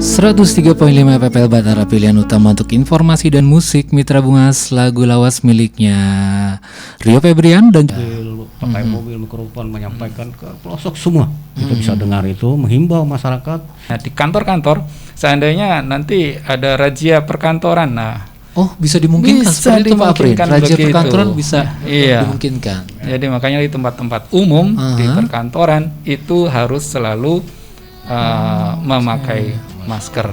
103.5 PPL Batara, pilihan utama untuk informasi dan musik. Mitra Bungas, lagu lawas miliknya Rio Febrian dan pakai mobil mikrofon menyampaikan ke pelosok semua. Kita bisa dengar itu, menghimbau masyarakat. Nah, di kantor-kantor seandainya nanti ada razia perkantoran, bisa dimungkinkan bisa seperti itu Pak Aprin. Razia begitu. perkantoran bisa Iya. dimungkinkan. Jadi makanya di tempat-tempat umum di perkantoran itu harus selalu memakai masker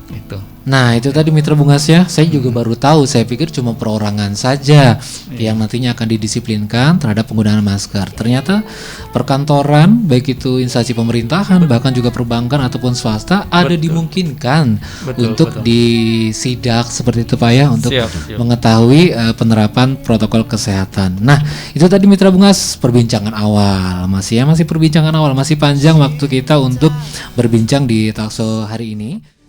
itu. Nah itu tadi Mitra Bungas ya, saya juga baru tahu, saya pikir cuma perorangan saja yang nantinya akan didisiplinkan terhadap penggunaan masker. Ternyata perkantoran, baik itu instansi pemerintahan, bahkan juga perbankan ataupun swasta, ada dimungkinkan untuk disidak seperti itu Pak ya, untuk mengetahui penerapan protokol kesehatan. Nah itu tadi Mitra Bungas perbincangan awal, masih perbincangan awal, masih panjang waktu kita untuk berbincang di talkshow hari ini.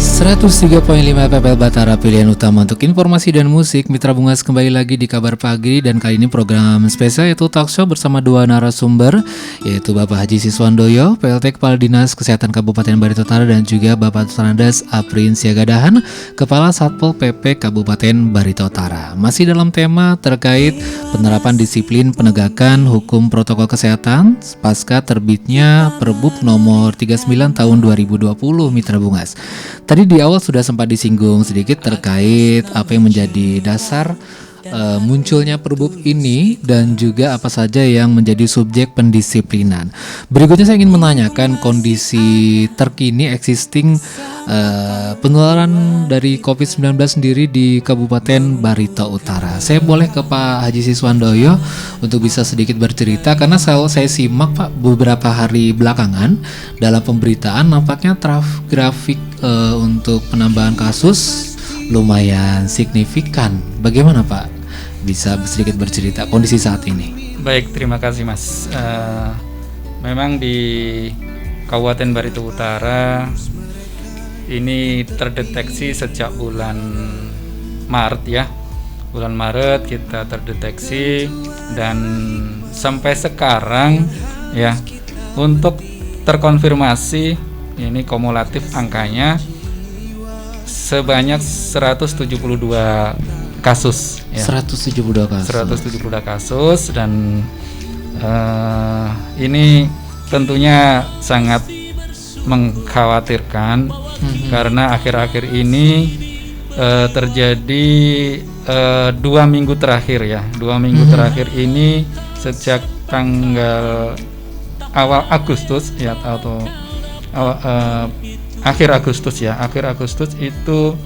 103.5 PPL Batara, pilihan utama untuk informasi dan musik. Mitra Bungas kembali lagi di Kabar Pagi, dan kali ini program spesial yaitu talkshow bersama dua narasumber, yaitu Bapak Haji Siswandoyo, PLT Kepala Dinas Kesehatan Kabupaten Barito Utara, dan juga Bapak Tusnandas Aprin Siagadahan, Kepala Satpol PP Kabupaten Barito Utara. Masih dalam tema terkait penerapan disiplin penegakan hukum protokol kesehatan pasca terbitnya Perbup nomor 39 tahun 2020 Mitra Bungas. Tadi di awal sudah sempat disinggung sedikit terkait apa yang menjadi dasar munculnya Perbup ini dan juga apa saja yang menjadi subjek pendisiplinan. Berikutnya saya ingin menanyakan kondisi terkini existing penularan dari COVID-19 sendiri di Kabupaten Barito Utara. Saya boleh ke Pak Haji Siswandoyo untuk bisa sedikit bercerita, karena saya simak Pak beberapa hari belakangan dalam pemberitaan nampaknya grafik untuk penambahan kasus lumayan signifikan. Bagaimana Pak? Bisa sedikit bercerita kondisi saat ini? Baik, terima kasih Mas. Memang di Kabupaten Barito Utara ini terdeteksi sejak bulan Maret ya. Bulan Maret kita terdeteksi, dan sampai sekarang ya untuk terkonfirmasi ini kumulatif angkanya sebanyak 172 kasus ya. 172 kasus, dan ini tentunya sangat mengkhawatirkan karena akhir-akhir ini terjadi 2 minggu terakhir ya. 2 minggu terakhir ini sejak tanggal awal Agustus ya, atau akhir Agustus itu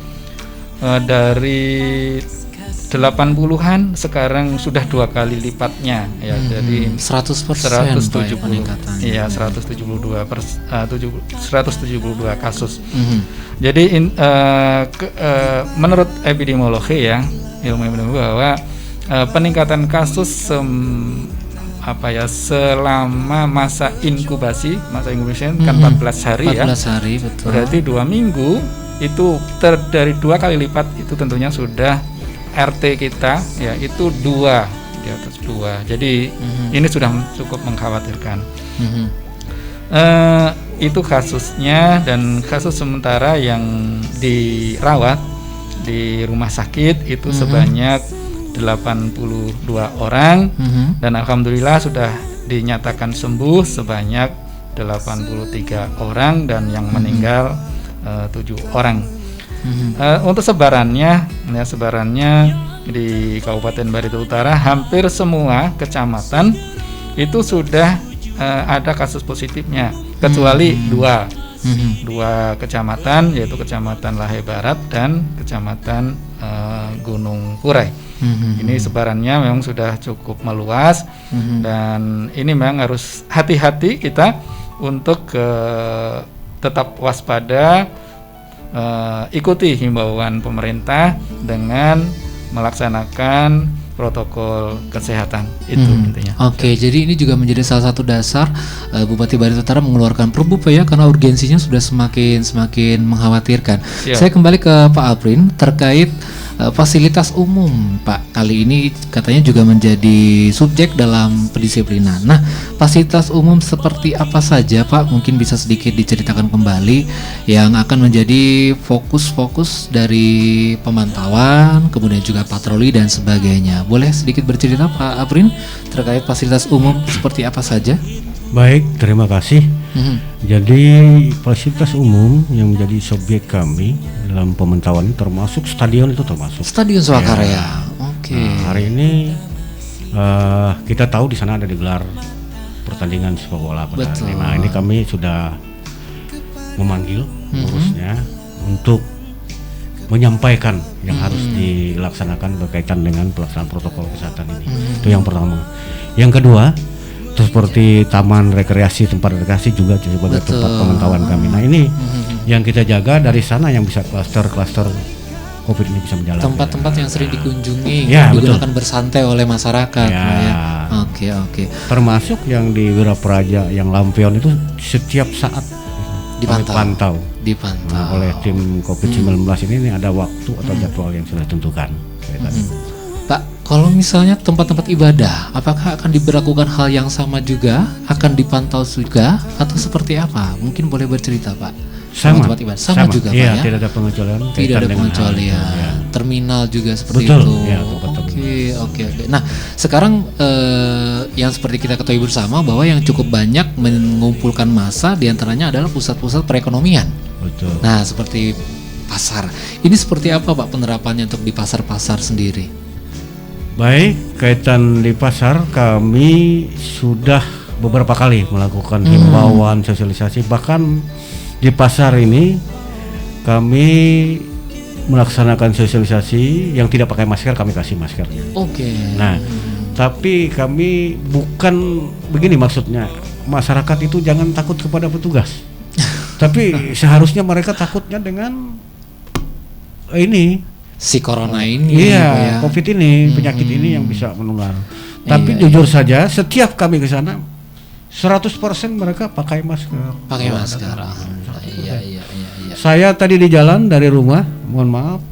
dari 80-an sekarang sudah 2 kali lipatnya ya. Jadi 100% peningkatan. Iya, 172 kasus. Jadi menurut epidemiologi ya, ilmu epidemiologi, bahwa peningkatan kasus selama masa inkubasi kan 14 hari ya. 14 hari, betul. Berarti 2 minggu itu dari 2 kali lipat, itu tentunya sudah RT kita ya itu 2, di atas 2. Jadi ini sudah cukup mengkhawatirkan. Itu kasusnya, dan kasus sementara yang dirawat di rumah sakit itu sebanyak 82 orang, dan alhamdulillah sudah dinyatakan sembuh sebanyak 83 orang, dan yang meninggal 7 orang. Untuk sebarannya di Kabupaten Barito Utara hampir semua kecamatan itu sudah ada kasus positifnya, kecuali 2 kecamatan, yaitu Kecamatan Lahe Barat dan Kecamatan Gunung Purai. Ini sebarannya memang sudah cukup meluas, dan ini memang harus hati-hati kita untuk tetap waspada, ikuti himbauan pemerintah dengan melaksanakan protokol kesehatan itu intinya. Oke, jadi ini juga menjadi salah satu dasar Bupati Barito Utara mengeluarkan Perbup ya, karena urgensinya sudah semakin mengkhawatirkan. Saya kembali ke Pak Aprin terkait fasilitas umum, Pak. Kali ini katanya juga menjadi subjek dalam pendisiplinan. Nah, fasilitas umum seperti apa saja, Pak? Mungkin bisa sedikit diceritakan kembali yang akan menjadi fokus-fokus dari pemantauan, kemudian juga patroli dan sebagainya. Boleh sedikit bercerita, Pak Aprin, terkait fasilitas umum seperti apa saja? Baik, terima kasih. Jadi fasilitas umum yang menjadi subjek kami dalam pemantauan termasuk stadion itu termasuk. Stadion Swakarya. Oke. Nah, hari ini kita tahu di sana ada digelar pertandingan sepak bola. Betul. Nah, ini kami sudah memanggil pengurusnya untuk menyampaikan yang harus dilaksanakan berkaitan dengan pelaksanaan protokol kesehatan ini. Itu yang pertama. Yang kedua, seperti taman rekreasi, tempat rekreasi juga sebagai tempat pemantauan kami. Nah, ini yang kita jaga dari sana yang bisa klaster-klaster COVID ini bisa menjalan. Tempat-tempat yang sering dikunjungi, Ya, juga betul. akan bersantai oleh masyarakat, Ya. Pak, ya. Oke. Termasuk yang di Wirapraja yang Lampion itu setiap saat Dipantau. Nah, oleh tim COVID-19 ini ada waktu atau jadwal yang sudah ditentukan. Pak, kalau misalnya tempat-tempat ibadah, apakah akan diberlakukan hal yang sama juga? Akan dipantau juga? Atau seperti apa? Mungkin boleh bercerita, Pak. Sama. Tempat ibadah sama juga, Pak, Iya, ya? tidak ada pengecualian. Tidak kaitan ada dengan hal itu, pengecualian. ya. Terminal juga seperti Betul, itu. ya, tempat-tempat. Oke. Nah, sekarang yang seperti kita ketahui bersama bahwa yang cukup banyak mengumpulkan massa diantaranya adalah pusat-pusat perekonomian. Betul. Nah, seperti pasar. Ini seperti apa, Pak, penerapannya untuk di pasar-pasar sendiri? Baik, kaitan di pasar kami sudah beberapa kali melakukan himbauan, sosialisasi. Bahkan di pasar ini kami melaksanakan sosialisasi yang tidak pakai masker, kami kasih maskernya. Oke. Nah, tapi kami bukan begini maksudnya, masyarakat itu jangan takut kepada petugas. Tapi seharusnya mereka takutnya dengan ini, si corona ini, iya, Pak, ya. COVID ini, penyakit ini yang bisa menular. Tapi Iya, jujur saja, setiap kami ke sana 100% mereka pakai masker. Pakai masker. Iya. Saya tadi di jalan dari rumah, mohon maaf,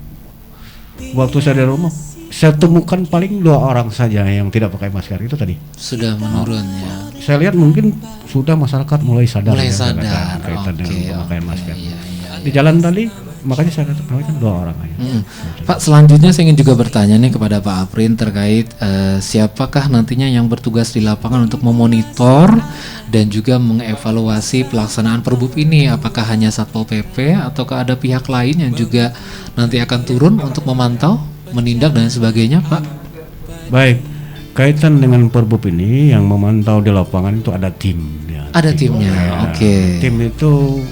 waktu saya dari rumah, saya temukan paling 2 orang saja yang tidak pakai masker itu tadi. Sudah menurun, ya. Saya lihat mungkin sudah masyarakat mulai sadar. Mulai ya, sadar. kaitan dengan Oke. pemakaian masker. Iya. Di jalan tadi, makanya saya katakan 2 orang aja. Pak, selanjutnya saya ingin juga bertanya nih kepada Pak Aprin terkait siapakah nantinya yang bertugas di lapangan untuk memonitor dan juga mengevaluasi pelaksanaan Perbup ini. Apakah hanya Satpol PP ataukah ada pihak lain yang juga nanti akan turun untuk memantau, menindak dan sebagainya, Pak? Baik, kaitan dengan Perbup ini yang memantau di lapangan itu ada tim. Ya, Ada timnya, Ya, oke. Tim itu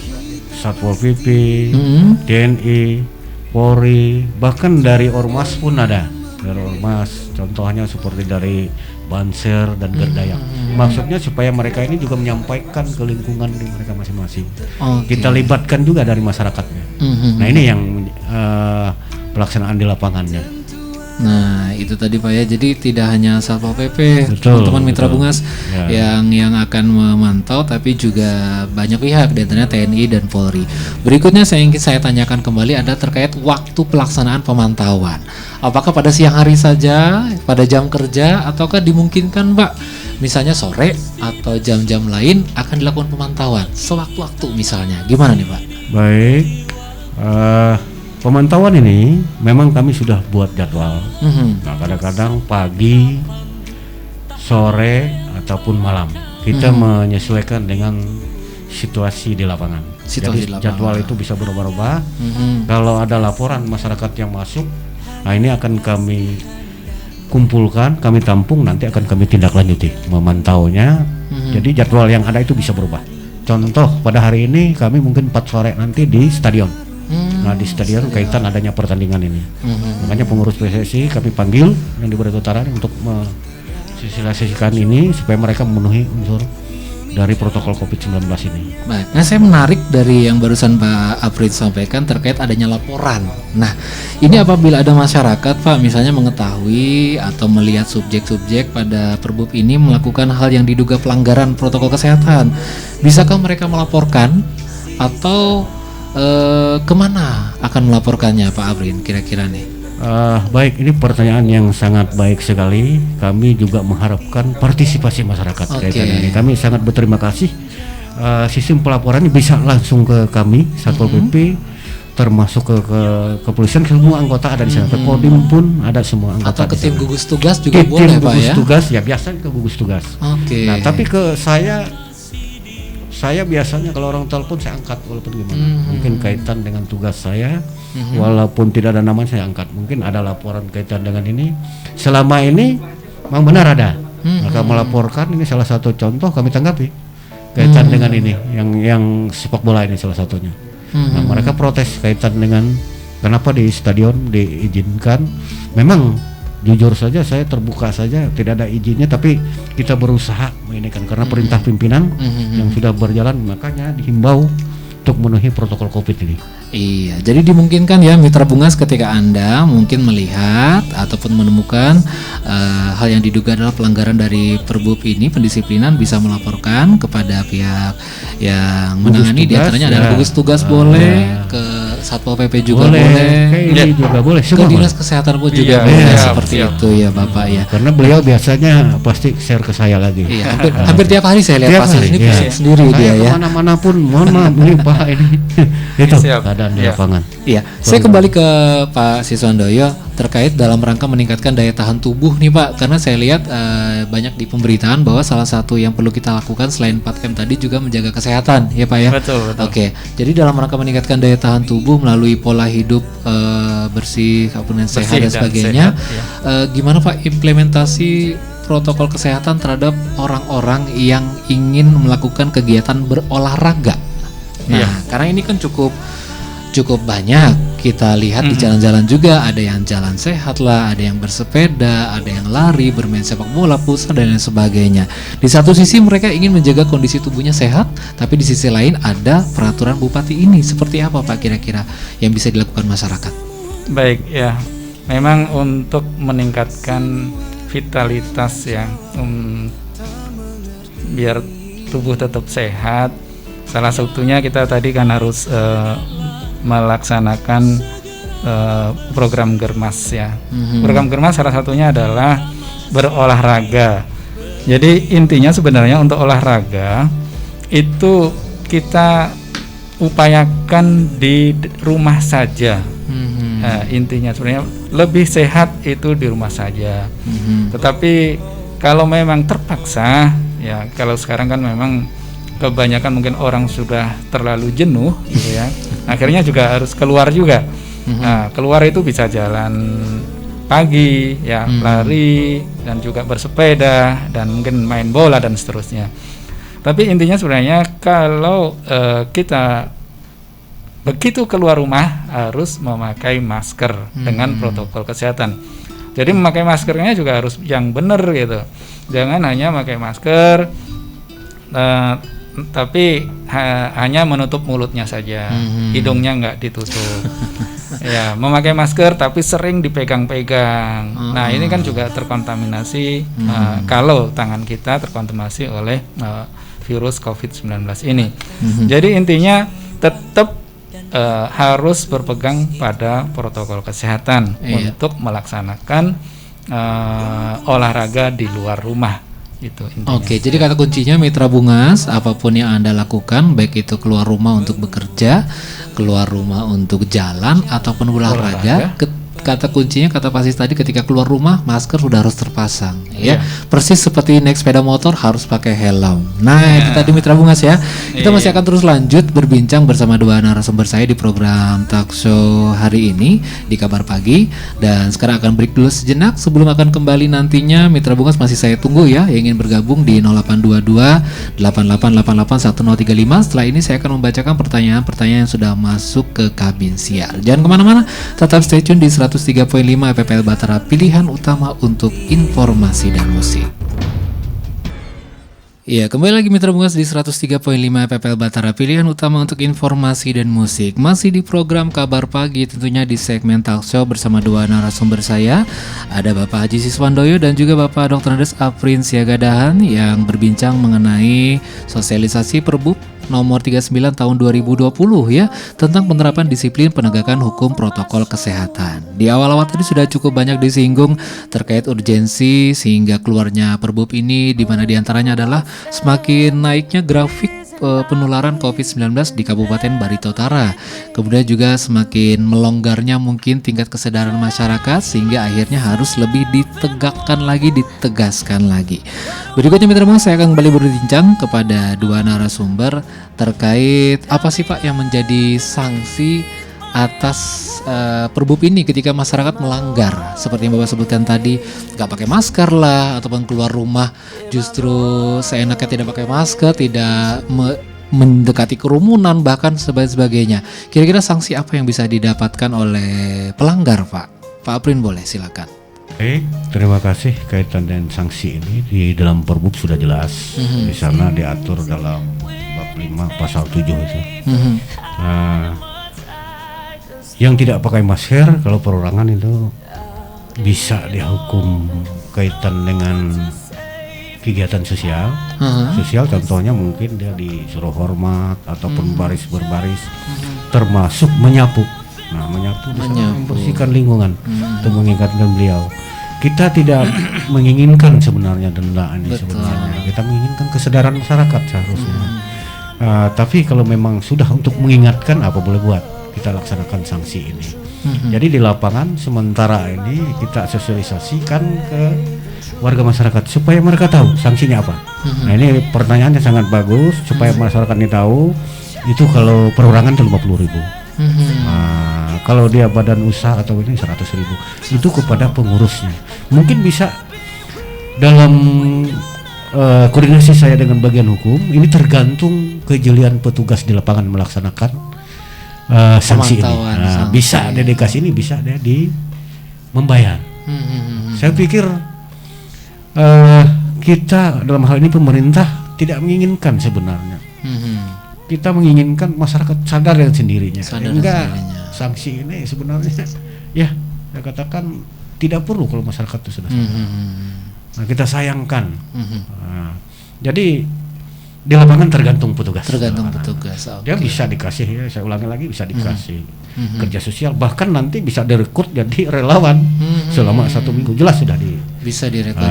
Satpol PP, Mm-mm. TNI, Polri, bahkan dari Ormas pun ada. Dari Ormas, contohnya seperti dari Banser dan Gerdayak. Maksudnya supaya mereka ini juga menyampaikan ke lingkungan di mereka masing-masing. Oke. Kita libatkan juga dari masyarakatnya. Mhm. Nah, ini yang pelaksanaan di lapangannya. Nah, itu tadi Pak ya. Jadi tidak hanya Satpol PP, Betul, teman-teman Mitra betul. Bungas Ya. yang akan memantau, tapi juga banyak pihak, di antaranya TNI dan Polri. Berikutnya saya ingin saya tanyakan kembali ada terkait waktu pelaksanaan pemantauan. Apakah pada siang hari saja, pada jam kerja, ataukah dimungkinkan Pak, misalnya sore atau jam-jam lain akan dilakukan pemantauan sewaktu-waktu misalnya? Gimana nih Pak? Baik, pemantauan ini memang kami sudah buat jadwal. Mhm. Nah, kadang-kadang pagi, sore ataupun malam kita menyesuaikan dengan situasi di lapangan. Situasi Jadi di lapangan. jadwal itu bisa berubah-ubah. Mhm. Kalau ada laporan masyarakat yang masuk, nah ini akan kami kumpulkan, kami tampung, nanti akan kami tindak lanjuti memantaunya. Jadi jadwal yang ada itu bisa berubah. Contoh pada hari ini kami mungkin 4 sore nanti di stadion. Nah di stadion kaitan adanya pertandingan ini. Makanya pengurus PSSI kami panggil yang di Barito Utara untuk mensosialisasikan ini supaya mereka memenuhi unsur dari protokol COVID-19 ini. Baik, nah saya menarik dari yang barusan Pak Aprin sampaikan terkait adanya laporan. Nah, ini apabila ada masyarakat Pak misalnya mengetahui atau melihat subjek-subjek pada Perbup ini melakukan hal yang diduga pelanggaran protokol kesehatan, bisakah mereka melaporkan atau kemana akan melaporkannya Pak Aprin kira-kira nih? Baik, ini pertanyaan yang sangat baik sekali. Kami juga mengharapkan partisipasi masyarakat kaitan ini. Kami sangat berterima kasih. Sistem pelaporan ini bisa langsung ke kami Satpol PP, termasuk ke kepolisian, semua anggota ada di sana. Ke Kodim pun ada semua anggota. Atau ke di tim sana. gugus tugas juga Tim boleh Pak gugus ya. tugas ya biasanya ke gugus tugas. Nah, tapi ke saya biasanya kalau orang telepon saya angkat walaupun gimana. Mungkin kaitan dengan tugas saya, walaupun tidak ada nama saya angkat. Mungkin ada laporan kaitan dengan ini. Selama ini memang benar ada. Maka melaporkan ini salah satu contoh kami tanggapi kaitan dengan ini yang sepak bola ini salah satunya. Nah, mereka protes kaitan dengan kenapa di stadion diizinkan. Memang jujur saja saya terbuka saja tidak ada izinnya, tapi kita berusaha ini kan karena perintah pimpinan yang sudah berjalan, makanya dihimbau untuk memenuhi protokol COVID ini. Iya, jadi dimungkinkan ya Mitra Bungas ketika Anda mungkin melihat ataupun menemukan hal yang diduga adalah pelanggaran dari Perbup ini, pendisiplinan, bisa melaporkan kepada pihak yang menangani, diantaranya adalah gugus tugas boleh, ke Satpol PP juga boleh, ini juga boleh, ke Dinas Kesehatan pun juga boleh, seperti itu ya Bapak ya. Karena beliau biasanya pasti share ke saya lagi. Iya, hampir tiap hari saya lihat Pak ini pusing sendiri dia ya. Kemana-mana pun, mohon maaf ini Pak ini itu Siap. keadaan di lapangan. Iya, saya kembali ke Pak Siswandoyo terkait dalam rangka meningkatkan daya tahan tubuh nih Pak, karena saya lihat banyak di pemberitaan bahwa salah satu yang perlu kita lakukan selain 4M tadi juga menjaga kesehatan ya Pak ya. Betul. Oke, jadi dalam rangka meningkatkan daya tahan tubuh melalui pola hidup bersih, kemudian sehat dan sebagainya, gimana Pak implementasi protokol kesehatan terhadap orang-orang yang ingin melakukan kegiatan berolahraga? Nah, karena ini kan cukup banyak kita lihat di jalan-jalan juga, ada yang jalan sehat lah, ada yang bersepeda, ada yang lari, bermain sepak bola, futsal dan lain sebagainya. Di satu sisi mereka ingin menjaga kondisi tubuhnya sehat, tapi di sisi lain ada peraturan bupati ini. Seperti apa Pak kira-kira yang bisa dilakukan masyarakat? Baik ya, memang untuk meningkatkan vitalitas ya, biar tubuh tetap sehat, salah satunya kita tadi kan harus melaksanakan program Germas ya. Program Germas salah satunya adalah berolahraga. Jadi intinya sebenarnya untuk olahraga itu kita upayakan di rumah saja. Nah, intinya sebenarnya lebih sehat itu di rumah saja. Tetapi kalau memang terpaksa ya, kalau sekarang kan memang kebanyakan mungkin orang sudah terlalu jenuh gitu ya. Akhirnya juga harus keluar juga. Nah, keluar itu bisa jalan pagi ya, lari dan juga bersepeda dan mungkin main bola dan seterusnya. Tapi intinya sebenarnya kalau kita begitu keluar rumah harus memakai masker dengan protokol kesehatan. Jadi memakai maskernya juga harus yang benar gitu. Jangan hanya memakai masker tapi hanya menutup mulutnya saja, hidungnya nggak ditutup. Ya, memakai masker tapi sering dipegang-pegang. Nah, ini kan juga terkontaminasi kalau tangan kita terkontaminasi oleh virus COVID-19 ini. Jadi intinya tetap harus berpegang pada protokol kesehatan untuk melaksanakan olahraga di luar rumah. Itu intinya. Oke, jadi kata kuncinya Mitra Bungas, apapun yang Anda lakukan, baik itu keluar rumah untuk bekerja, keluar rumah untuk jalan ataupun olahraga, kata kuncinya kata Pasis tadi, ketika keluar rumah masker sudah harus terpasang ya. Persis seperti naik sepeda motor harus pakai helm. Nah, itu tadi Mitra Bungas ya. Kita masih akan terus lanjut berbincang bersama dua narasumber saya di program Talk Show hari ini di Kabar Pagi, dan sekarang akan break dulu sejenak. Sebelum akan kembali nantinya Mitra Bungas masih saya tunggu ya yang ingin bergabung di 0822 88881035. Setelah ini saya akan membacakan pertanyaan-pertanyaan yang sudah masuk ke kabin siar. Jangan kemana-mana, tetap stay tune di 103.5 FPL Batara, pilihan utama untuk informasi dan musik. Iya, kembali lagi Mitra Bungas di 103.5 FPL Batara, pilihan utama untuk informasi dan musik. Masih di program Kabar Pagi, tentunya di segmen Talk Show bersama dua narasumber saya. Ada Bapak Haji Siswandoyo dan juga Bapak Dr. Andes Aprin Siagadahan yang berbincang mengenai sosialisasi Perbup nomor 39 tahun 2020 ya, tentang penerapan disiplin penegakan hukum protokol kesehatan. Di awal-awal tadi sudah cukup banyak disinggung terkait urgensi sehingga keluarnya Perbup ini, di mana diantaranya adalah semakin naiknya grafik penularan COVID-19 di Kabupaten Barito Utara. Kemudian juga semakin melonggarnya mungkin tingkat kesadaran masyarakat sehingga akhirnya harus lebih ditegakkan lagi, ditegaskan lagi. Berikutnya mitra bangsa, saya akan kembali berbincang kepada dua narasumber terkait apa sih Pak yang menjadi sanksi atas Perbup ini ketika masyarakat melanggar seperti yang Bapak sebutkan tadi, nggak pakai masker lah, ataupun keluar rumah justru seenaknya tidak pakai masker, tidak mendekati kerumunan, bahkan sebagainya. Kira-kira sanksi apa yang bisa didapatkan oleh pelanggar, Pak? Pak Aprin boleh, silakan. Baik, terima kasih. Kaitan dengan sanksi ini di dalam Perbup sudah jelas. Di sana diatur dalam bab 5 pasal 7 itu. Yang tidak pakai masker kalau perorangan itu bisa dihukum kaitan dengan kegiatan sosial. Sosial contohnya mungkin dia disuruh hormat ataupun baris berbaris, termasuk menyapu. Nah, menyapu bisa membersihkan lingkungan untuk mengingatkan beliau. Kita tidak menginginkan sebenarnya denda ini. Sebenarnya kita menginginkan kesadaran masyarakat seharusnya. Tapi kalau memang sudah untuk mengingatkan, apa boleh buat, kita laksanakan sanksi ini. Jadi di lapangan sementara ini kita sosialisasikan ke warga masyarakat supaya mereka tahu sanksinya apa. Nah, ini pertanyaannya sangat bagus supaya masyarakat ini tahu. Itu kalau perorangan itu 50.000. Kalau dia badan usaha atau ini 100.000. Itu kepada pengurusnya. Mungkin bisa dalam koordinasi saya dengan bagian hukum, ini tergantung kejelian petugas di lapangan melaksanakan sanksi ini. Bisa dia dikasih ini, bisa dia membayar. Saya pikir kita dalam hal ini pemerintah tidak menginginkan sebenarnya. Kita menginginkan masyarakat sadar dengan sendirinya. Sehingga sanksi ini sebenarnya ya saya katakan tidak perlu kalau masyarakat itu sudah sadar. Nah, kita sayangkan. Jadi di lapangan tergantung petugas. Dia bisa dikasih, ya saya ulangi lagi, bisa dikasih kerja sosial, bahkan nanti bisa direkrut jadi relawan selama 1 minggu, jelas sudah bisa direkrut.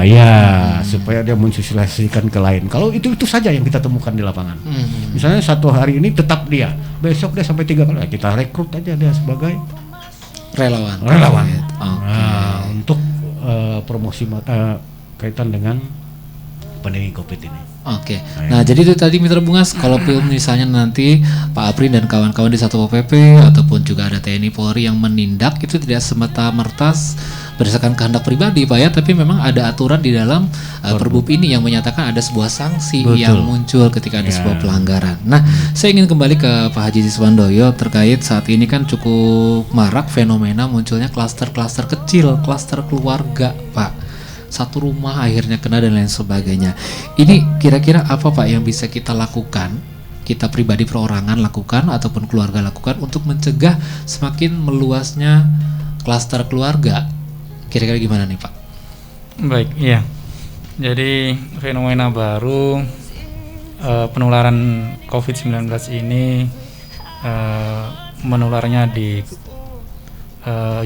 Supaya dia mensosialisasikan ke lain. Kalau itu saja yang kita temukan di lapangan. Misalnya 1 hari ini tetap dia, besok dia sampai 3 kali, kita rekrut aja dia sebagai relawan. Untuk promosi kaitan dengan pandemi COVID ini. Oke. Nah, jadi itu tadi Mitra Bungas, kalau misalnya nanti Pak Aprin dan kawan-kawan di Satpol PP ataupun juga ada TNI Polri yang menindak, itu tidak semata-merta berdasarkan kehendak pribadi Pak ya, tapi memang ada aturan di dalam Perbup ini yang menyatakan ada sebuah sanksi yang muncul ketika ada sebuah pelanggaran. Nah, saya ingin kembali ke Pak Haji Siswandoyo terkait saat ini kan cukup marak fenomena munculnya klaster-klaster kecil, klaster keluarga Pak. Satu rumah akhirnya kena dan lain sebagainya. Ini kira-kira apa Pak yang bisa kita lakukan, kita pribadi perorangan lakukan ataupun keluarga lakukan untuk mencegah semakin meluasnya klaster keluarga? Kira-kira gimana nih Pak? Baik, iya. Jadi fenomena baru penularan COVID-19 ini menularnya di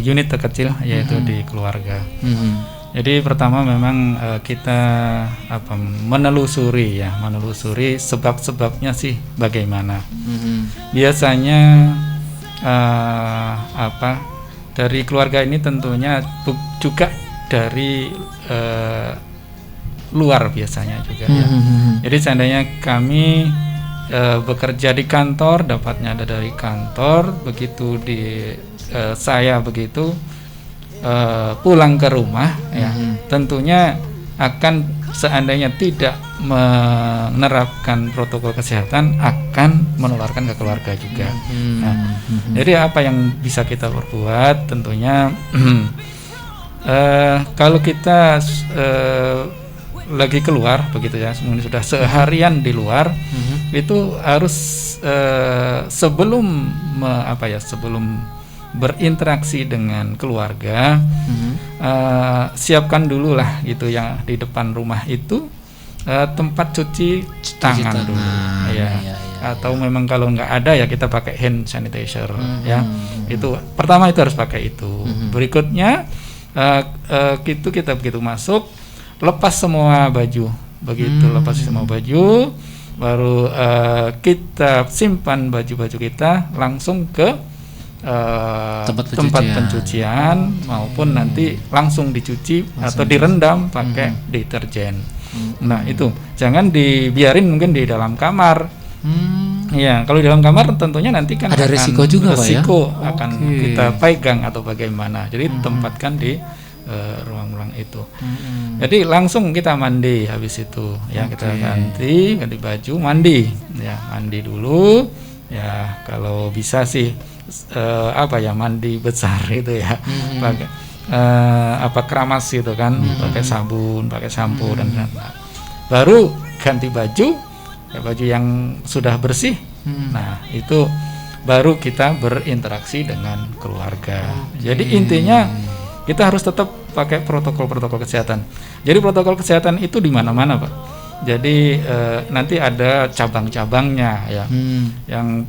unit terkecil, yaitu di keluarga. Jadi pertama memang kita menelusuri sebab-sebabnya sih bagaimana. Biasanya dari keluarga ini tentunya juga dari luar biasanya juga ya. Jadi seandainya kami bekerja di kantor, dapatnya ada dari kantor, begitu saya begitu pulang ke rumah ya, tentunya akan seandainya tidak menerapkan protokol kesehatan akan menularkan ke keluarga juga. Jadi apa yang bisa kita perbuat tentunya kalau kita lagi keluar begitu ya, semuanya sudah seharian di luar, itu harus sebelum berinteraksi dengan keluarga, siapkan dulu lah gitu ya di depan rumah itu tempat cuci tangan dulu, ya. Atau memang kalau nggak ada ya kita pakai hand sanitizer, ya. Itu pertama itu harus pakai itu. Berikutnya kita begitu masuk lepas semua baju, begitu lepas semua baju, baru kita simpan baju-baju kita langsung ke tempat pencucian maupun nanti langsung dicuci atau direndam pakai deterjen. Nah itu jangan dibiarin mungkin di dalam kamar. Ya, kalau di dalam kamar tentunya nanti kan ada resiko juga, resiko Pak, ya? akan kita pegang atau bagaimana. Jadi tempatkan di ruang-ruang itu. Jadi langsung kita mandi habis itu, ya kita ganti baju, mandi, ya mandi dulu, ya kalau bisa sih mandi besar itu ya, pakai keramas gitu kan, pakai sabun, pakai sampo dan baru ganti baju. Baju yang sudah bersih, nah itu baru kita berinteraksi dengan keluarga. Jadi intinya kita harus tetap pakai protokol kesehatan. Jadi protokol kesehatan itu di mana-mana, Pak. Jadi nanti ada cabang-cabangnya ya, yang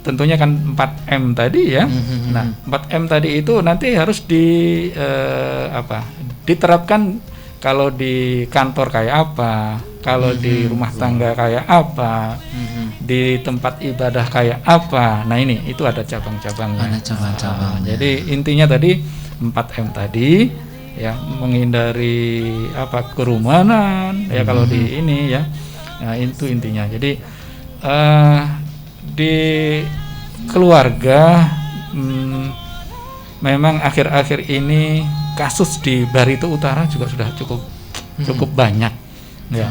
tentunya kan 4M tadi ya. Nah 4M tadi itu nanti harus diterapkan kalau di kantor kayak apa, kalau di rumah tangga kayak apa, di tempat ibadah kayak apa. Nah ini itu ada cabang-cabangnya. Ada cabang-cabangnya. Jadi intinya tadi 4M tadi ya, menghindari kerumunan ya kalau di ini ya. Nah itu intinya. Jadi di keluarga memang akhir-akhir ini kasus di Barito Utara juga sudah cukup banyak ya.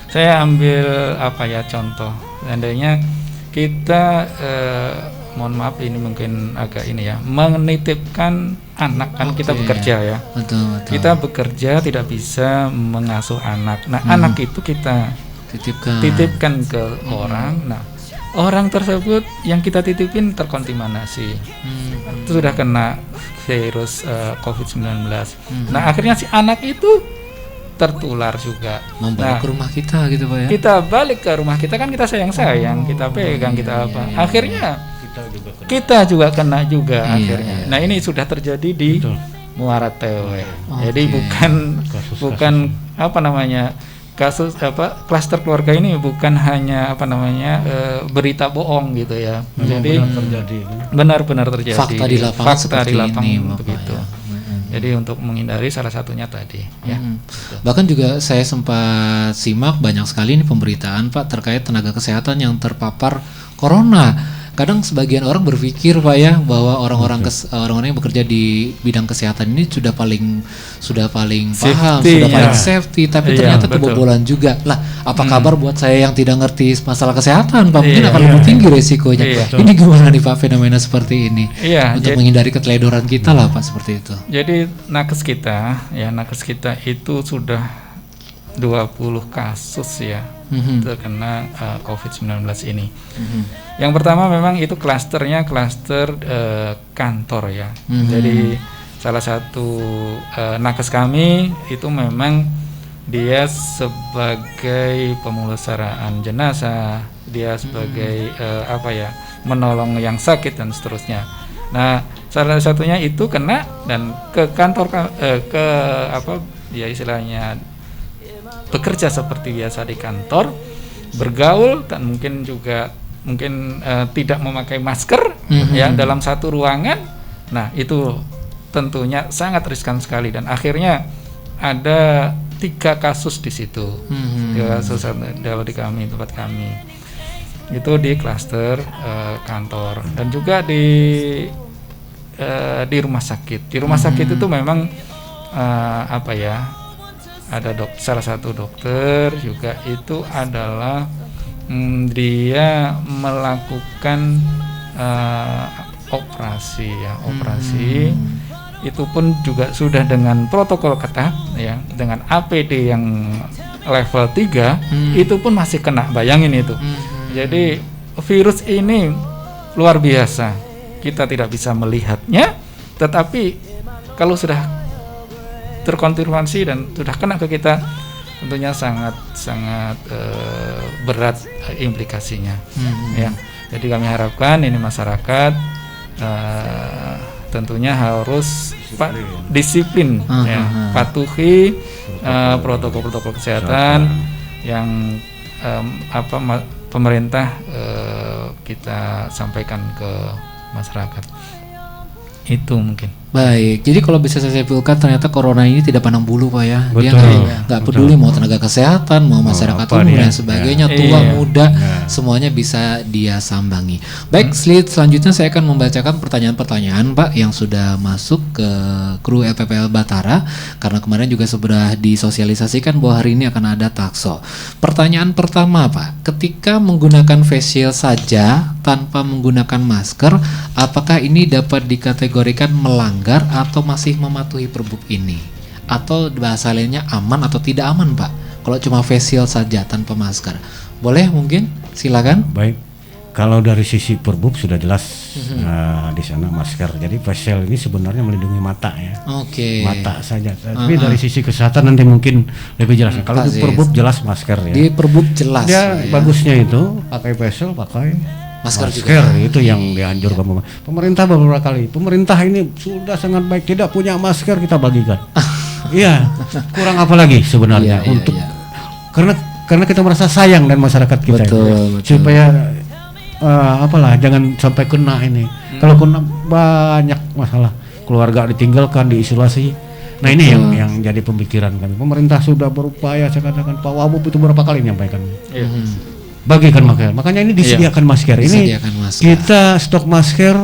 Saya ambil contoh, seandainya kita mohon maaf ini mungkin agak ini ya, menitipkan anak kan kita bekerja ya. Betul. Kita bekerja tidak bisa mengasuh anak. Nah anak itu kita titipkan ke orang. Nah orang tersebut yang kita titipin terkontaminasi, itu sudah kena virus COVID-19. Nah akhirnya si anak itu tertular juga. Membawa ke rumah kita gitu, Pak ya. Kita balik ke rumah kita kan, kita sayang, kita pegang, kita akhirnya kita juga kena juga akhirnya. Nah ini sudah terjadi di Muara Tewe. Jadi bukan kasus klaster keluarga ini bukan hanya berita bohong gitu ya. Jadi benar-benar terjadi. Fakta di lapangan ini, begitu. Ya. Jadi untuk menghindari salah satunya tadi ya. Bahkan juga saya sempat simak banyak sekali nih pemberitaan, Pak, terkait tenaga kesehatan yang terpapar corona. Kadang sebagian orang berpikir, Pak ya, bahwa orang-orang yang bekerja di bidang kesehatan ini sudah paling paham, sudah paling safety, tapi ternyata kebobolan juga. Lah, apa kabar buat saya yang tidak ngerti masalah kesehatan, Pak? Mungkin akan lebih tinggi resikonya. Ini gimana nih, Pak, fenomena seperti ini? Untuk menghindari keteledoran kita lah, Pak, seperti itu. Jadi nakes kita itu sudah 20 kasus ya terkena COVID-19 ini. Yang pertama memang itu klaster kantor ya. Jadi salah satu nakes kami itu memang dia sebagai pemulasaraan jenazah, dia sebagai menolong yang sakit dan seterusnya. Nah salah satunya itu kena dan ke kantor istilahnya bekerja seperti biasa di kantor, bergaul dan mungkin tidak memakai masker ya dalam satu ruangan. Nah itu tentunya sangat riskan sekali dan akhirnya ada 3 kasus di situ. 3 kasus kalau di tempat kami itu di klaster kantor dan juga di rumah sakit. Di rumah sakit itu memang ada salah satu dokter juga itu adalah dia melakukan operasi itu pun juga sudah dengan protokol ketat ya, dengan APD yang level 3 itu pun masih kena, bayangin itu. Jadi virus ini luar biasa, kita tidak bisa melihatnya, tetapi kalau sudah terkonfirmasi dan sudah kena ke kita, tentunya sangat berat implikasinya. Ya, jadi kami harapkan ini masyarakat tentunya harus disiplin, ya, patuhi protokol-protokol kesehatan yang pemerintah kita sampaikan ke masyarakat. Itu mungkin. Baik, jadi kalau bisa saya simpulkan ternyata corona ini tidak pandang bulu Pak ya. Dia Betul, nggak peduli mau tenaga kesehatan, mau masyarakat apa umum dia. dan sebagainya, Ya. tua, Iya. muda, semuanya bisa dia sambangi. Baik, slide selanjutnya saya akan membacakan pertanyaan-pertanyaan Pak yang sudah masuk ke kru FPPL Batara, karena kemarin juga sudah disosialisasikan bahwa hari ini akan ada takso. Pertanyaan pertama Pak, ketika menggunakan face shield saja tanpa menggunakan masker, apakah ini dapat dikategorikan melanggar atau masih mematuhi perbuk ini? Atau bahasa lainnya aman atau tidak aman Pak? Kalau cuma face shield saja tanpa masker, boleh mungkin? Silakan. Baik, kalau dari sisi perbuk sudah jelas di sana masker. Jadi face shield ini sebenarnya melindungi mata ya. Oke. Mata saja. Tapi dari sisi kesehatan nanti mungkin lebih jelas. Kalau di Persis. perbuk jelas masker ya. Di perbuk jelas. Dia ya. bagusnya itu pakai face shield, pakai Masker juga. itu yang dianjurkan pemerintah beberapa kali. Pemerintah ini sudah sangat baik, tidak punya masker kita bagikan. Iya, kurang apa lagi sebenarnya Iya, untuk iya. karena kita merasa sayang dan masyarakat kita Betul. supaya apalah jangan sampai kena ini. Kalau kena banyak masalah, keluarga ditinggalkan, diisolasi. Nah ini yang jadi pemikiran kami. Pemerintah sudah berupaya, saya katakan Pak Wabub itu berapa kali menyampaikan. Bagikan masker. Makanya ini disediakan masker. Ini Disediakan masker. kita stok masker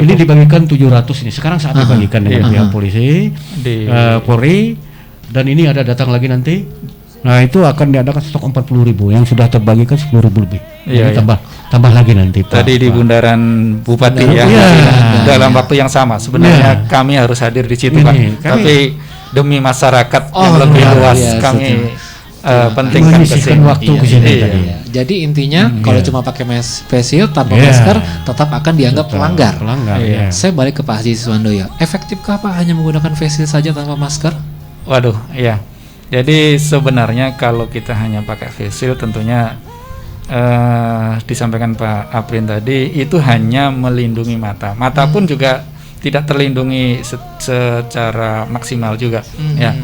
ini dibagikan 700 ini. Sekarang saat dibagikan dengan pihak polisi, Polri, dan ini ada datang lagi nanti. Nah itu akan diadakan stok 40.000 yang sudah terbagikan 10.000 lebih. Iya, Jadi tambah lagi nanti Pak. Tadi di Bundaran Bupati ya, Iya. dalam waktu yang sama. Sebenarnya kami harus hadir di situ Ini, Pak. kami- Tapi demi masyarakat yang Oh, lebih luar luas, biasa, kami betul. pentingkan Menyisihkan kesini. waktu Iya. ke sini Iya. tadi. Iya. Jadi intinya kalau cuma pakai face shield tanpa Iya. masker tetap akan dianggap pelanggar. Pelanggar. Iya. Iya. Saya balik ke Pak Haji Siswandoyo. Efektifkah Pak hanya menggunakan face shield saja tanpa masker? Waduh, iya. Jadi sebenarnya kalau kita hanya pakai face shield tentunya disampaikan Pak Aprin tadi itu hanya melindungi mata. Mata pun juga tidak terlindungi secara maksimal juga. Ya.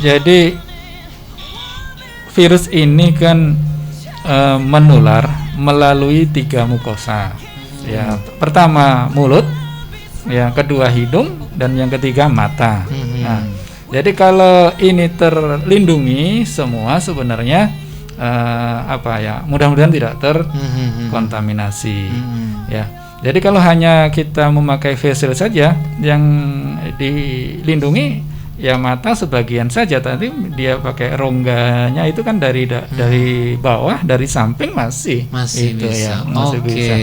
Jadi virus ini kan menular melalui 3 mukosa. Ya, pertama mulut, yang kedua hidung, dan yang ketiga mata. Nah, jadi kalau ini terlindungi semua sebenarnya mudah-mudahan tidak terkontaminasi. Ya. Jadi kalau hanya kita memakai face shield saja yang dilindungi ya mata sebagian saja, tadi dia pakai rongganya itu kan dari bawah, dari samping masih itu bisa. ya, masih bisa.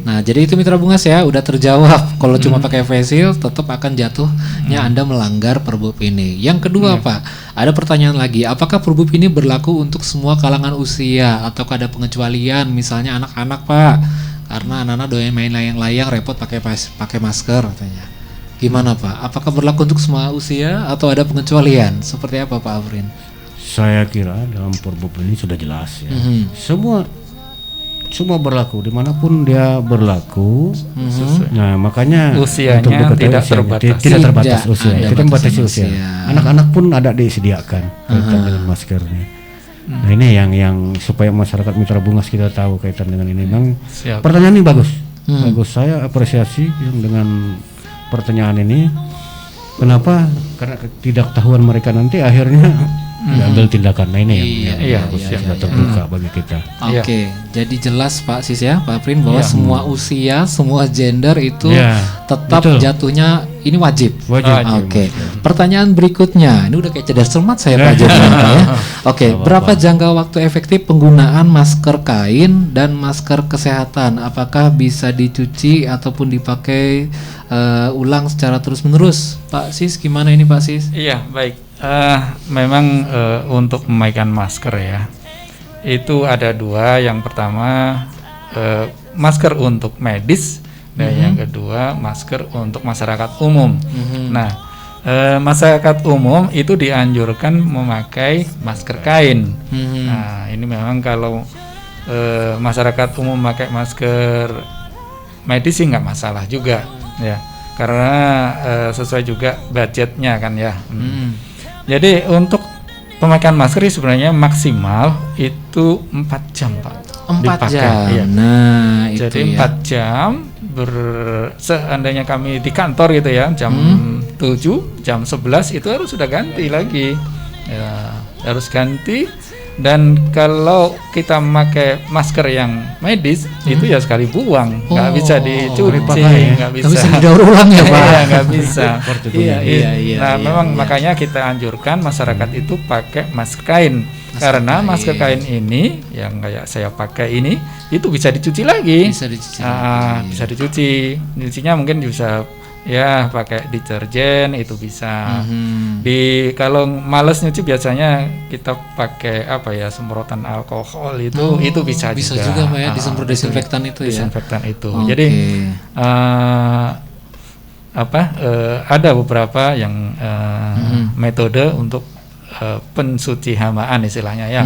Nah, jadi itu Mitra Bungas ya, udah terjawab. Kalau cuma pakai face shield tetap akan jatuhnya Anda melanggar perbub ini. Yang kedua, Pak, ada pertanyaan lagi. Apakah perbub ini berlaku untuk semua kalangan usia atau ada pengecualian, misalnya anak-anak, Pak? Karena anak-anak doyan main layang-layang repot pakai masker katanya. Gimana Pak? Apakah berlaku untuk semua usia atau ada pengecualian? Seperti apa Pak Afrin? Saya kira dalam perbub ini sudah jelas ya. Semua berlaku dimanapun dia berlaku. Nah makanya usianya untuk tidak terbatas. Tidak terbatas Tidak usia. ada Kita membatasi batasan usia. usia. Anak-anak pun ada disediakan kaitan dengan maskernya. Nah ini yang supaya masyarakat Mitra Bungas kita tahu kaitan dengan ini. Memang Siap. pertanyaan ini bagus. Bagus, saya apresiasi dengan pertanyaan ini. Kenapa? Karena ketidaktahuan mereka nanti akhirnya diambil tindakan. Nah ini yang bagus, yang terbuka bagi kita. Oke, jadi jelas Pak Sis ya, Pak Afrin bahwa semua usia, semua gender itu tetap betul. jatuhnya ini wajib. Wajib. Oke. Pertanyaan berikutnya, ini udah kayak cerdas cermat saya Pak jadinya, Pak ya. Oke, berapa jangka waktu efektif penggunaan masker kain dan masker kesehatan? Apakah bisa dicuci ataupun dipakai ulang secara terus-menerus? Pak Sis, gimana ini Pak Sis? Iya, baik. Memang untuk memakaikan masker ya, itu ada dua. Yang pertama masker untuk medis dan yang kedua masker untuk masyarakat umum. Nah, masyarakat umum itu dianjurkan memakai masker kain. Nah, ini memang kalau masyarakat umum memakai masker medis sih nggak masalah juga, ya, karena sesuai juga budgetnya kan ya. Jadi untuk pemakaian masker sebenarnya maksimal itu 4 jam Pak. 4 jam. Iya. Nah, itu Jadi ya. 4 jam seandainya kami di kantor gitu ya, jam 7, jam 11 itu harus sudah ganti lagi. Ya, harus ganti. Dan kalau kita memakai masker yang medis itu ya sekali buang, nggak bisa dicuci, nggak bisa didaur ulang ya Pak. Iya, nggak bisa. Iya. Nah, memang makanya kita anjurkan masyarakat itu pakai masker kain. Karena masker kain ini yang kayak saya pakai ini itu bisa dicuci lagi. Bisa dicuci. Nyucinya mungkin bisa ya pakai deterjen itu bisa. Kalau males nyuci biasanya kita pakai apa ya, semprotan alkohol itu bisa juga Pak ya, disemprot desinfektan itu ya. Desinfektan itu. Jadi ada beberapa yang metode untuk pensuci hamaan istilahnya ya.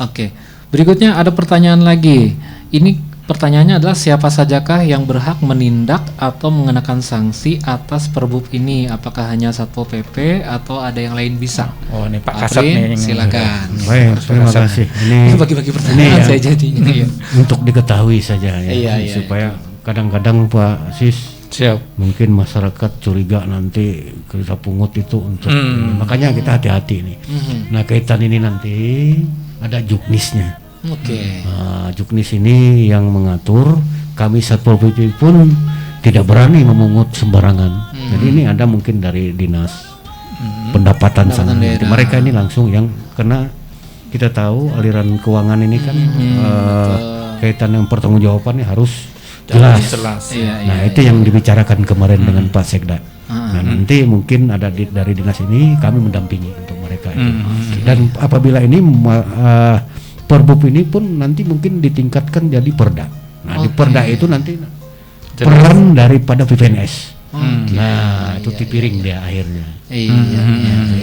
Oke. Berikutnya ada pertanyaan lagi. Ini pertanyaannya adalah siapa sajakah yang berhak menindak atau mengenakan sanksi atas Perbup ini? Apakah hanya Satpol PP atau ada yang lain bisa? Oh, ini Pak Kasat nih. Silakan. Baik, terima kasih. Ini bagi-bagi pertanyaan ya, saya jadinya. untuk diketahui saja ya, Iya. supaya kadang-kadang Pak Sis, Siap. mungkin masyarakat curiga nanti kita pungut itu untuk makanya kita hati-hati nih. Nah, kaitan ini nanti ada juknisnya. Oke. Juknis ini yang mengatur, kami Satpol PP pun tidak berani memungut sembarangan. Jadi ini ada mungkin dari dinas pendapatan sana. Jadi mereka ini langsung yang, karena kita tahu aliran keuangan ini kan kaitan yang pertanggungjawabannya harus jelas. Nah, itu yang dibicarakan kemarin dengan Pak Sekda. Nah, nanti mungkin ada dari dinas ini kami mendampingi untuk mereka itu. Dan apabila ini Perbup ini pun nanti mungkin ditingkatkan jadi Perda. Nah, di Perda itu nanti peran daripada PPNS. Nah, itu tipiring dia akhirnya.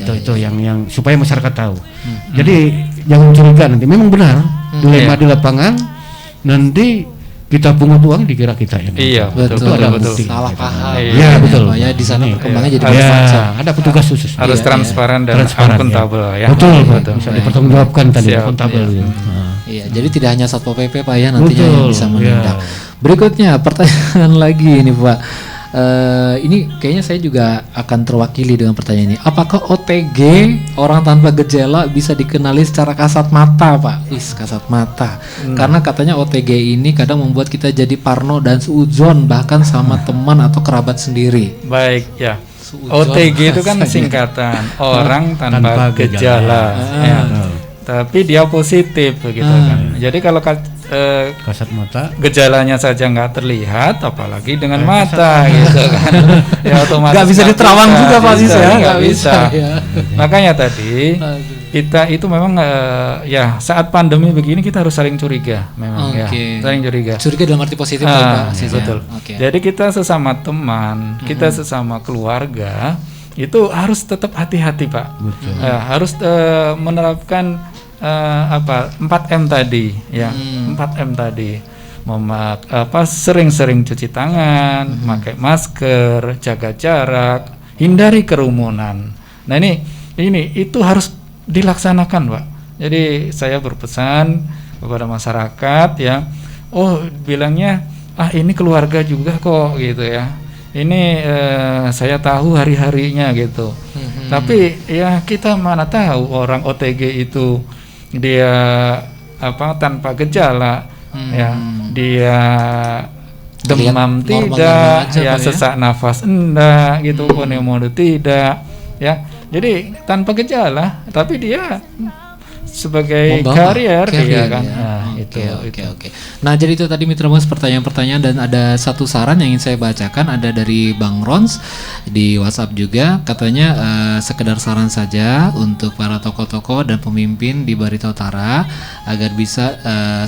Itu yang supaya masyarakat tahu. Jadi jangan curiga nanti. Memang benar dilema di lapangan nanti kita pungut uang dikira kita yang betul, itu ada betul. bukti. Salah paham. Iya, betul. Ya di sana perkembangannya jadi ada petugas khusus. Harus transparan dan akuntabel ya. Betul. Bisa dipertanggungjawabkan tadi akuntabel. Iya, jadi tidak hanya Satpol PP Pak ya nantinya yang bisa menindak. Berikutnya pertanyaan lagi ini Pak. Ini kayaknya saya juga akan terwakili dengan pertanyaan ini. Apakah OTG orang tanpa gejala bisa dikenali secara kasat mata, Pak? Kasat mata. Karena katanya OTG ini kadang membuat kita jadi parno dan suudzon bahkan sama teman atau kerabat sendiri. Baik ya. OTG itu kan singkatan orang tanpa gejala. Ya. Tapi dia positif begitu kan. Jadi kalau kasat mata gejalanya saja nggak terlihat, apalagi dengan mata gitu kan. Ya otomatis nggak bisa diterawang juga Pak Sis ya. Nggak bisa. Makanya tadi kita itu memang ya saat pandemi begini kita harus saling curiga memang ya. Saling curiga. Curiga dalam arti positif Pak Sis. Betul. Jadi kita sesama teman, kita sesama keluarga itu harus tetap hati-hati Pak. Harus menerapkan 4M tadi ya. 4M tadi sering-sering cuci tangan, pakai masker, jaga jarak, hindari kerumunan. Nah ini itu harus dilaksanakan Pak. Jadi saya berpesan kepada masyarakat ya, bilangnya ini keluarga juga kok gitu ya. Ini saya tahu hari-harinya gitu. Tapi ya kita mana tahu orang OTG itu dia tanpa gejala ya, dia demam tidak ya, sesak nafas enggak gitu, pneumonia tidak ya, jadi tanpa gejala tapi dia sebagai Membawa karier carrier, ya kan. ya. Nah, Oke. Nah, jadi itu tadi Mitra Bungas pertanyaan-pertanyaan, dan ada satu saran yang ingin saya bacakan, ada dari Bang Rons di WhatsApp juga, katanya sekedar saran saja untuk para tokoh-tokoh dan pemimpin di Barito Utara agar bisa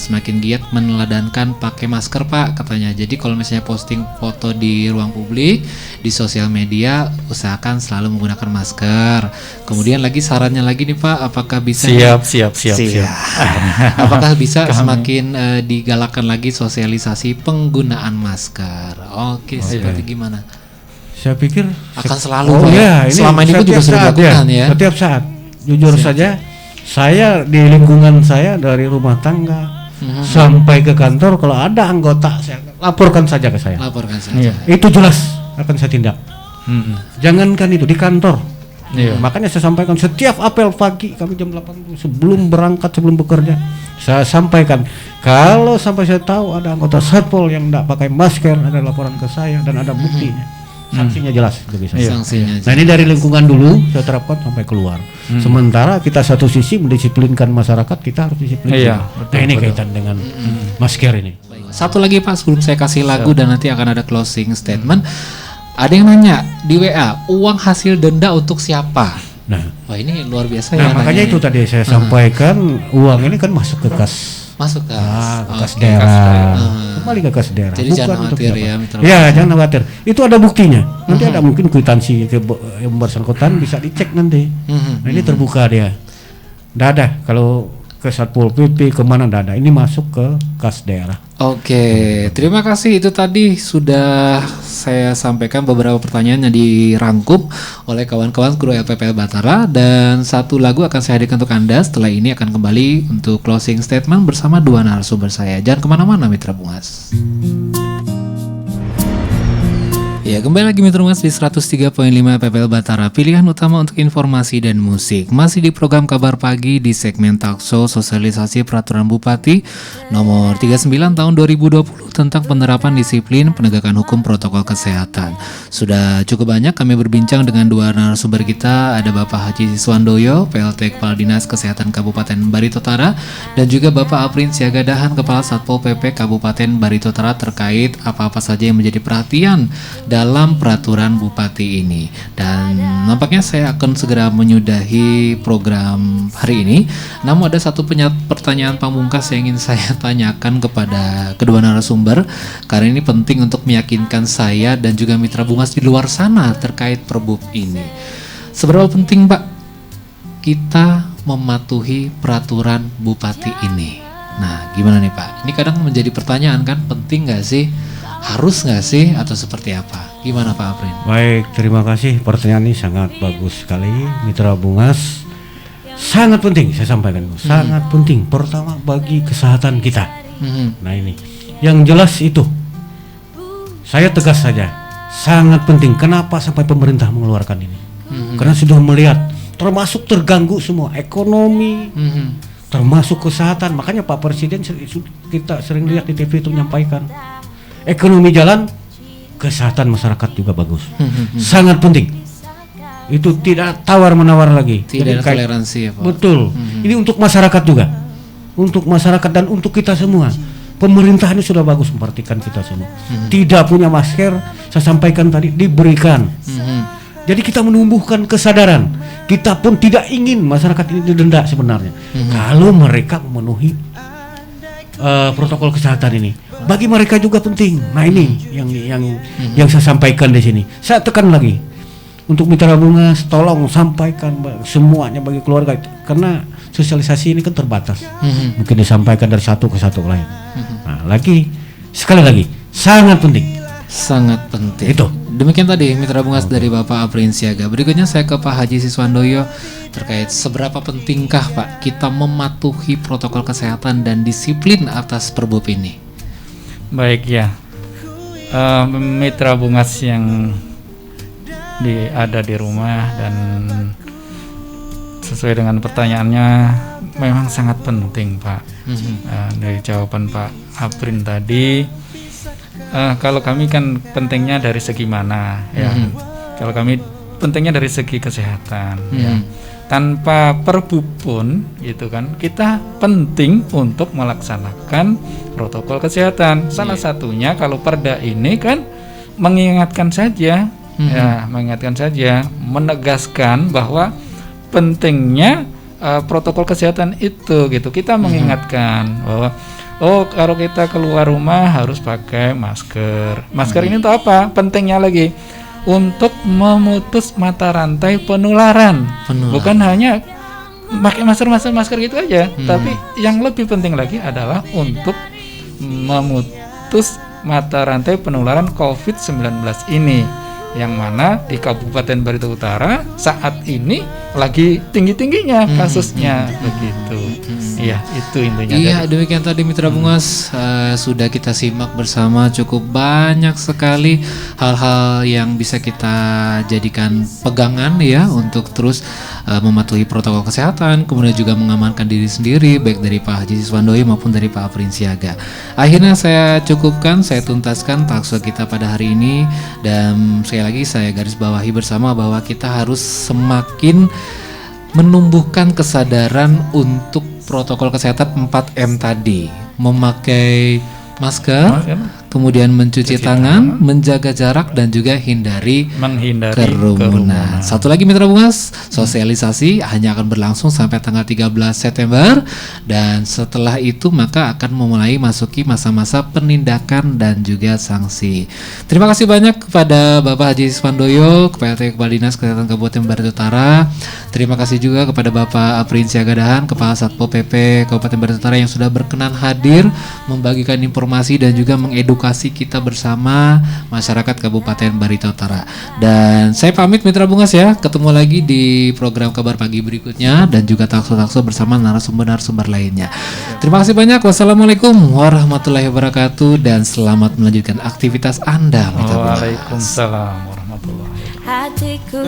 semakin giat meneladankan pakai masker, Pak, katanya. Jadi kalau misalnya posting foto di ruang publik di sosial media, usahakan selalu menggunakan masker. Kemudian lagi sarannya lagi nih, Pak, apakah bisa siap. apakah bisa semakin digalakkan lagi sosialisasi penggunaan masker? Oke, seperti gimana? Saya pikir Akan selalu, Pak, ya, ini selama ini pun juga setiap sudah saat dilakukan ya. Setiap saat. Jujur saja, saya di lingkungan saya dari rumah tangga sampai ke kantor, kalau ada anggota saya laporkan saja ke saya. Laporkan saja. Itu jelas akan saya tindak. Jangankan itu di kantor. Makanya saya sampaikan setiap apel pagi kami jam 8 sebelum berangkat, sebelum bekerja, saya sampaikan kalau sampai saya tahu ada anggota Satpol yang tidak pakai masker, ada laporan ke saya dan ada buktinya, sanksinya jelas bagi saya. Nah, ini dari lingkungan dulu saya terapkan sampai keluar. Sementara kita satu sisi mendisiplinkan masyarakat, kita harus disiplin. Nah, ini kaitan dengan masker ini. Satu lagi, Pak, sebelum saya kasih lagu dan nanti akan ada closing statement. Ada yang nanya di WA, uang hasil denda untuk siapa? Nah, wah, ini luar biasa nah ya. makanya itu tadi saya sampaikan, uang ini kan masuk ke kas. Masuk ke kas daerah. Kembali ke kas daerah. Jadi jangan khawatir ya, Mitra. Ya, jangan khawatir. Itu ada buktinya. Nanti ada mungkin kwitansi yang bersangkutan bisa dicek nanti. Nah, ini terbuka dia. Nggak ada kalau ke Satpol PP kemana, nggak ada. Ini masuk ke kas daerah. Oke, terima kasih. Itu tadi sudah saya sampaikan beberapa pertanyaan yang dirangkum oleh kawan-kawan kru LPPL Batara, dan satu lagu akan saya hadirkan untuk Anda. Setelah ini akan kembali untuk closing statement bersama dua narasumber saya. Jangan kemana-mana, Mitra Bungas. Ya, kembali lagi Mitra Bungas di 103.5 PPL Batara, pilihan utama untuk informasi dan musik. Masih di program Kabar Pagi di segmen Talkshow Sosialisasi Peraturan Bupati nomor 39 tahun 2020 tentang penerapan disiplin penegakan hukum protokol kesehatan. Sudah cukup banyak kami berbincang dengan dua narasumber kita, ada Bapak Haji Siswandoyo, PLT Kepala Dinas Kesehatan Kabupaten Barito Utara, dan juga Bapak Aprin Siagadahan, Kepala Satpol PP Kabupaten Barito Utara, terkait apa-apa saja yang menjadi perhatian dalam peraturan bupati ini. Dan nampaknya saya akan segera menyudahi program hari ini. Namun ada satu pertanyaan pamungkas yang ingin saya tanyakan kepada kedua narasumber, karena ini penting untuk meyakinkan saya dan juga Mitra Bungas di luar sana terkait Perbub ini. Seberapa penting, Pak, kita mematuhi peraturan bupati ini? Nah, gimana nih, Pak? Ini kadang menjadi pertanyaan kan, penting nggak sih? Harus nggak sih, atau seperti apa? Gimana Pak Aprin? Baik, terima kasih. Pertanyaan ini sangat bagus sekali, Mitra Bungas. Sangat penting, saya sampaikan. Sangat penting. Pertama, bagi kesehatan kita. Nah, ini yang jelas itu, saya tegas saja, sangat penting. Kenapa sampai pemerintah mengeluarkan ini? Karena sudah melihat, termasuk terganggu semua ekonomi, termasuk kesehatan. Makanya Pak Presiden kita sering lihat di TV itu menyampaikan, ekonomi jalan, kesehatan masyarakat juga bagus. Sangat penting. Itu tidak tawar-menawar lagi. Tidak ada toleransi ya, Pak. Betul. Ini untuk masyarakat juga. Untuk masyarakat dan untuk kita semua. Pemerintah ini sudah bagus memperhatikan kita semua. Tidak punya masker, saya sampaikan tadi, diberikan. Jadi kita menumbuhkan kesadaran. Kita pun tidak ingin masyarakat ini didenda sebenarnya. Kalau mereka memenuhi protokol kesehatan ini, bagi mereka juga penting. Nah, ini yang saya sampaikan di sini. Saya tekan lagi untuk Mitra Bungas, tolong sampaikan semuanya bagi keluarga, karena sosialisasi ini kan terbatas. Mungkin disampaikan dari satu ke satu lain. Nah, sekali lagi sangat penting. Sangat penting. Itu. Demikian tadi Mitra Bungas dari Bapak Aprin Siaga. Berikutnya saya ke Pak Haji Siswandoyo terkait seberapa pentingkah Pak kita mematuhi protokol kesehatan dan disiplin atas Perbub ini. Baik ya, Mitra Bungas yang ada di rumah, dan sesuai dengan pertanyaannya memang sangat penting Pak. Dari jawaban Pak Aprin tadi, kalau kami kan pentingnya dari segi mana ya? Kalau kami pentingnya dari segi kesehatan ya. tanpa perbu pun gitu kan, kita penting untuk melaksanakan protokol kesehatan. Salah satunya kalau Perda ini kan mengingatkan saja, mengingatkan saja, menegaskan bahwa pentingnya protokol kesehatan itu gitu. Kita mengingatkan bahwa kalau kita keluar rumah harus pakai masker. Masker ini untuk apa? Pentingnya lagi untuk memutus mata rantai penularan. Bukan hanya pakai masker gitu aja, tapi yang lebih penting lagi adalah untuk memutus mata rantai penularan COVID-19 ini, yang mana di Kabupaten Barito Utara saat ini lagi tinggi-tingginya kasusnya begitu. Iya, itu intinya. Iya, demikian tadi Mitra Bungas, sudah kita simak bersama cukup banyak sekali hal-hal yang bisa kita jadikan pegangan ya untuk terus mematuhi protokol kesehatan, kemudian juga mengamankan diri sendiri baik dari Pak Haji Siswandoyo maupun dari Pak Aprin Siaga. Akhirnya saya cukupkan, saya tuntaskan talkshow kita pada hari ini, dan sekali lagi saya garis bawahi bersama bahwa kita harus semakin menumbuhkan kesadaran untuk protokol kesehatan 4M tadi, memakai masker, kemudian mencuci tangan, menjaga jarak, dan juga menghindari kerumunan. Satu lagi Mitra Bungas, sosialisasi hanya akan berlangsung sampai tanggal 13 September, dan setelah itu maka akan memulai masuki masa-masa penindakan dan juga sanksi. Terima kasih banyak kepada Bapak Haji Siswandoyo, PLT Kepala Dinas Kesehatan Kabupaten Barito Utara. Terima kasih juga kepada Bapak Aprin Siaga Dahan, Kepala Satpol PP Kabupaten Barito Utara, yang sudah berkenan hadir membagikan informasi dan juga mengedukasi kita bersama masyarakat Kabupaten Barito Utara. Dan saya pamit Mitra Bungas ya, ketemu lagi di program Kabar Pagi berikutnya dan juga talkshow bersama narasumber-narasumber lainnya. Terima kasih banyak. Wassalamualaikum warahmatullahi wabarakatuh, dan selamat melanjutkan aktivitas Anda Mitra Bungas. Waalaikumsalam warahmatullahi wabarakatuh. Hatiku,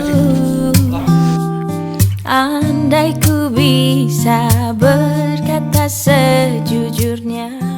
andai ku bisa berkata sejujurnya.